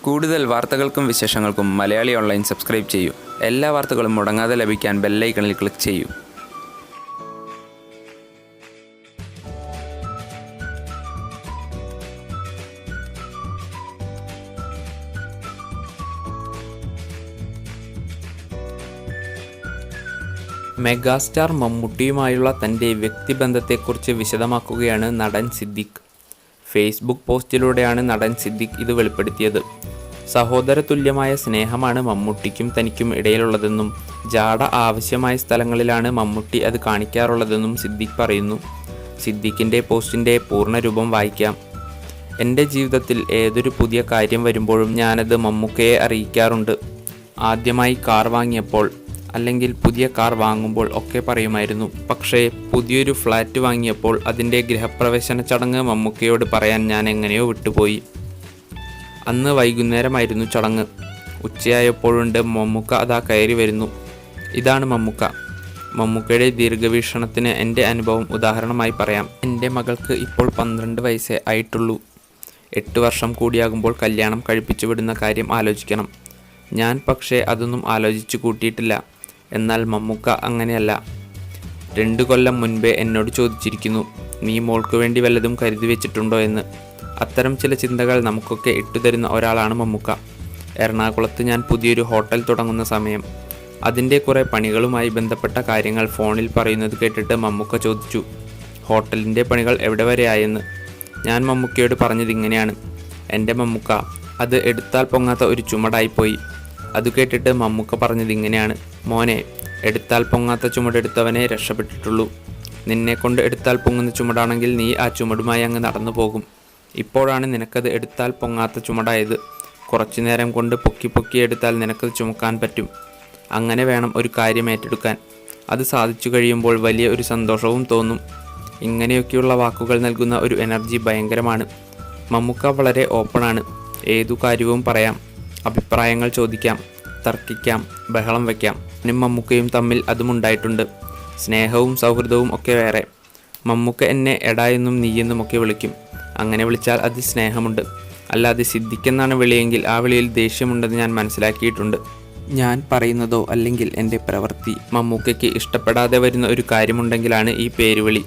കൂടുതൽ വാർത്തകൾക്കും വിശേഷങ്ങൾക്കും Malayali online subscribe ചെയ്യൂ. എല്ലാ വാർത്തകളും മുടങ്ങാതെ ലഭിക്കാൻ ബെൽ ഐക്കണിൽ ക്ലിക്ക് ചെയ്യൂ. മെഗാസ്റ്റാർ മമ്മൂട്ടിയുമായുള്ള തൻ്റെ വ്യക്തിബന്ധത്തെക്കുറിച്ച് വിശദമാക്കുകയാണ് നടൻ സിദ്ദിഖ്. ഫേസ്ബുക്ക് പോസ്റ്റിലൂടെയാണ് നടൻ സിദ്ദിഖ് ഇത് വെളിപ്പെടുത്തിയത്. സഹോദര തുല്യമായ സ്നേഹമാണ് മമ്മൂട്ടിക്കും തനിക്കും ഇടയിലുള്ളതെന്നും ജാട ആവശ്യമായ സ്ഥലങ്ങളിലാണ് മമ്മൂട്ടി അത് കാണിക്കാറുള്ളതെന്നും സിദ്ദിഖ് പറയുന്നു. സിദ്ദിഖിൻ്റെ പോസ്റ്റിൻ്റെ പൂർണ്ണരൂപം വായിക്കാം. എൻ്റെ ജീവിതത്തിൽ ഏതൊരു പുതിയ കാര്യം വരുമ്പോഴും ഞാനത് മമ്മൂക്കയെ അറിയിക്കാറുണ്ട്. ആദ്യമായി കാർ വാങ്ങിയപ്പോൾ അല്ലെങ്കിൽ പുതിയ കാർ വാങ്ങുമ്പോൾ ഒക്കെ പറയുമായിരുന്നു. പക്ഷേ പുതിയൊരു ഫ്ലാറ്റ് വാങ്ങിയപ്പോൾ അതിൻ്റെ ഗൃഹപ്രവേശന ചടങ്ങ് മമ്മൂക്കയോട് പറയാൻ ഞാൻ എങ്ങനെയോ വിട്ടുപോയി. അന്ന് വൈകുന്നേരമായിരുന്നു ചടങ്ങ്. ഉച്ചയായപ്പോഴുണ്ട് മമ്മൂക്ക അതാ കയറി വരുന്നു. ഇതാണ് മമ്മൂക്ക. മമ്മൂക്കയുടെ ദീർഘവീക്ഷണത്തിന് എൻ്റെ അനുഭവം ഉദാഹരണമായി പറയാം. എൻ്റെ മകൾക്ക് ഇപ്പോൾ 12 വയസ്സേ ആയിട്ടുള്ളൂ. 8 വർഷം കൂടിയാകുമ്പോൾ കല്യാണം കഴിപ്പിച്ചു വിടുന്ന കാര്യം ആലോചിക്കണം. ഞാൻ പക്ഷേ അതൊന്നും ആലോചിച്ചു കൂട്ടിയിട്ടില്ല. എന്നാൽ മമ്മൂക്ക അങ്ങനെയല്ല. 2 കൊല്ലം മുൻപേ എന്നോട് ചോദിച്ചിരിക്കുന്നു, നീ മോൾക്ക് വേണ്ടി വല്ലതും കരുതി വെച്ചിട്ടുണ്ടോ എന്ന്. അത്തരം ചില ചിന്തകൾ നമുക്കൊക്കെ ഇട്ടുതരുന്ന ഒരാളാണ് മമ്മൂക്ക. എറണാകുളത്ത് ഞാൻ പുതിയൊരു ഹോട്ടൽ തുടങ്ങുന്ന സമയം അതിൻ്റെ കുറേ പണികളുമായി ബന്ധപ്പെട്ട കാര്യങ്ങൾ ഫോണിൽ പറയുന്നത് കേട്ടിട്ട് മമ്മൂക്ക ചോദിച്ചു, ഹോട്ടലിൻ്റെ പണികൾ എവിടെ വരെയായെന്ന്. ഞാൻ മമ്മൂക്കയോട് പറഞ്ഞതിങ്ങനെയാണ്, എൻ്റെ മമ്മൂക്ക, അത് എടുത്താൽ പൊങ്ങാത്ത ഒരു ചുമടായിപ്പോയി. അത് കേട്ടിട്ട് മമ്മൂക്ക പറഞ്ഞതിങ്ങനെയാണ്, മോനെ, എടുത്താൽ പൊങ്ങാത്ത ചുമടെടുത്തവനെ രക്ഷപ്പെട്ടിട്ടുള്ളൂ. നിന്നെക്കൊണ്ട് എടുത്താൽ പൊങ്ങുന്ന ചുമടാണെങ്കിൽ നീ ആ ചുമടുമായി അങ്ങ് നടന്നു പോകും. ഇപ്പോഴാണ് നിനക്കത് എടുത്താൽ പൊങ്ങാത്ത ചുമടായത്. കുറച്ചു നേരം കൊണ്ട് പൊക്കി എടുത്താൽ നിനക്കത് ചുമക്കാൻ പറ്റും. അങ്ങനെ വേണം ഒരു കാര്യം ഏറ്റെടുക്കാൻ. അത് സാധിച്ചു കഴിയുമ്പോൾ വലിയ ഒരു സന്തോഷവും തോന്നും. ഇങ്ങനെയൊക്കെയുള്ള വാക്കുകൾ നൽകുന്ന ഒരു എനർജി ഭയങ്കരമാണ്. മമ്മൂക്ക വളരെ ഓപ്പണാണ്. ഏതു കാര്യവും പറയാം, അഭിപ്രായങ്ങൾ ചോദിക്കാം, തർക്കിക്കാം, ബഹളം വയ്ക്കാം. ഞാനും മമ്മൂക്കയും തമ്മിൽ അതുമുണ്ടായിട്ടുണ്ട്. സ്നേഹവും സൗഹൃദവും ഒക്കെ വേറെ. മമ്മൂക്ക എന്നെ എടാ എന്നും നീയെന്നും ഒക്കെ വിളിക്കും. അങ്ങനെ വിളിച്ചാൽ അത് സ്നേഹമുണ്ട്. അല്ലാതെ സിദ്ദിഖെന്നാണ് വിളിയെങ്കിൽ ആ വിളിയിൽ ദേഷ്യമുണ്ടെന്ന് ഞാൻ മനസ്സിലാക്കിയിട്ടുണ്ട്. ഞാൻ പറയുന്നതോ അല്ലെങ്കിൽ എൻ്റെ പ്രവൃത്തി മമ്മൂക്കയ്ക്ക് ഇഷ്ടപ്പെടാതെ വരുന്ന ഒരു കാര്യമുണ്ടെങ്കിലാണ് ഈ പേരുവിളി.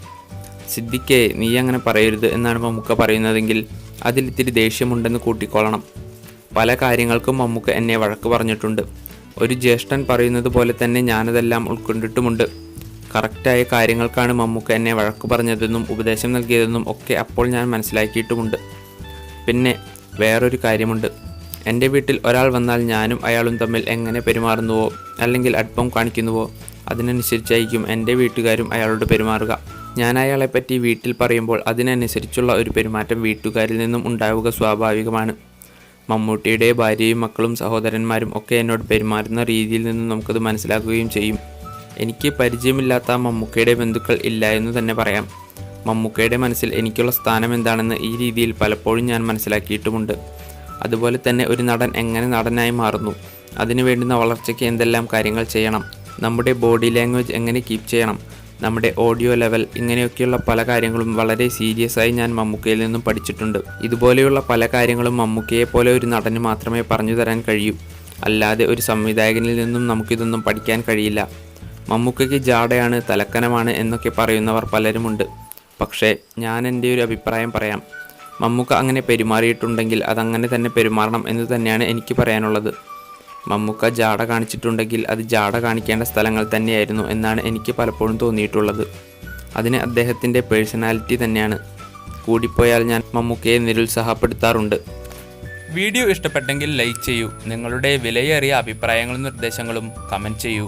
സിദ്ദിഖേ, നീ അങ്ങനെ പറയരുത് എന്നാണ് മമ്മൂക്ക പറയുന്നതെങ്കിൽ അതിലിത്തിരി ദേഷ്യമുണ്ടെന്ന് കൂട്ടിക്കൊള്ളണം. പല കാര്യങ്ങൾക്കും മമ്മൂക്ക എന്നെ വഴക്ക് പറഞ്ഞിട്ടുണ്ട്. ഒരു ജ്യേഷ്ഠൻ പറയുന്നത് പോലെ തന്നെ ഞാനതെല്ലാം ഉൾക്കൊണ്ടിട്ടുമുണ്ട്. കറക്റ്റായ കാര്യങ്ങൾക്കാണ് മമ്മൂക്ക എന്നെ വഴക്ക് പറഞ്ഞതെന്നും ഉപദേശം നൽകിയതെന്നും ഒക്കെ അപ്പോൾ ഞാൻ മനസ്സിലാക്കിയിട്ടുമുണ്ട്. പിന്നെ വേറൊരു കാര്യമുണ്ട്. എൻ്റെ വീട്ടിൽ ഒരാൾ വന്നാൽ ഞാനും അയാളും തമ്മിൽ എങ്ങനെ പെരുമാറുന്നുവോ അല്ലെങ്കിൽ അടുപ്പം കാണിക്കുന്നുവോ അതിനനുസരിച്ചായിരിക്കും എൻ്റെ വീട്ടുകാരും അയാളോട് പെരുമാറുക. ഞാൻ അയാളെപ്പറ്റി വീട്ടിൽ പറയുമ്പോൾ അതിനനുസരിച്ചുള്ള ഒരു പെരുമാറ്റം വീട്ടുകാരിൽ നിന്നും ഉണ്ടാവുക സ്വാഭാവികമാണ്. മമ്മൂട്ടിയുടെ ഭാര്യയും മക്കളും സഹോദരന്മാരും ഒക്കെ എന്നോട് പെരുമാറുന്ന രീതിയിൽ നിന്നും നമുക്കത് മനസ്സിലാക്കുകയും ചെയ്യും. എനിക്ക് പരിചയമില്ലാത്ത മമ്മൂക്കയുടെ ബന്ധുക്കൾ ഇല്ല എന്ന് തന്നെ പറയാം. മമ്മൂക്കയുടെ മനസ്സിൽ എനിക്കുള്ള സ്ഥാനം എന്താണെന്ന് ഈ രീതിയിൽ പലപ്പോഴും ഞാൻ മനസ്സിലാക്കിയിട്ടുമുണ്ട്. അതുപോലെ തന്നെ ഒരു നടൻ എങ്ങനെ നടനായി മാറുന്നു, അതിനു വേണ്ടുന്ന വളർച്ചയ്ക്ക് എന്തെല്ലാം കാര്യങ്ങൾ ചെയ്യണം, നമ്മുടെ ബോഡി ലാംഗ്വേജ് എങ്ങനെ കീപ്പ് ചെയ്യണം, നമ്മുടെ ഓഡിയോ ലെവൽ, ഇങ്ങനെയൊക്കെയുള്ള പല കാര്യങ്ങളും വളരെ സീരിയസ് ആയി ഞാൻ മമ്മൂക്കയിൽ നിന്നും പഠിച്ചിട്ടുണ്ട്. ഇതുപോലെയുള്ള പല കാര്യങ്ങളും മമ്മൂക്കയെ പോലെ ഒരു നടന് മാത്രമേ പറഞ്ഞു തരാൻ കഴിയൂ. അല്ലാതെ ഒരു സംവിധായകനിൽ നിന്നും നമുക്കിതൊന്നും പഠിക്കാൻ കഴിയില്ല. മമ്മൂക്കയ്ക്ക് ജാടയാണ്, തലക്കനമാണ് എന്നൊക്കെ പറയുന്നവർ പലരുമുണ്ട്. പക്ഷേ ഞാൻ എൻ്റെ ഒരു അഭിപ്രായം പറയാം. മമ്മൂക്ക അങ്ങനെ പെരുമാറിയിട്ടുണ്ടെങ്കിൽ അതങ്ങനെ തന്നെ പെരുമാറണം എന്ന് തന്നെയാണ് എനിക്ക് പറയാനുള്ളത്. മമ്മൂക്ക ജാട കാണിച്ചിട്ടുണ്ടെങ്കിൽ അത് ജാട കാണിക്കേണ്ട സ്ഥലങ്ങൾ തന്നെയായിരുന്നു എന്നാണ് എനിക്ക് പലപ്പോഴും തോന്നിയിട്ടുള്ളത്. അതിന് അദ്ദേഹത്തിൻ്റെ പേഴ്സണാലിറ്റി തന്നെയാണ്. കൂടിപ്പോയാൽ ഞാൻ മമ്മൂക്കയെ നിരുത്സാഹപ്പെടുത്താറുണ്ട്. വീഡിയോ ഇഷ്ടപ്പെട്ടെങ്കിൽ ലൈക്ക് ചെയ്യൂ. നിങ്ങളുടെ വിലയേറിയ അഭിപ്രായങ്ങളും നിർദ്ദേശങ്ങളും കമൻറ്റ് ചെയ്യൂ.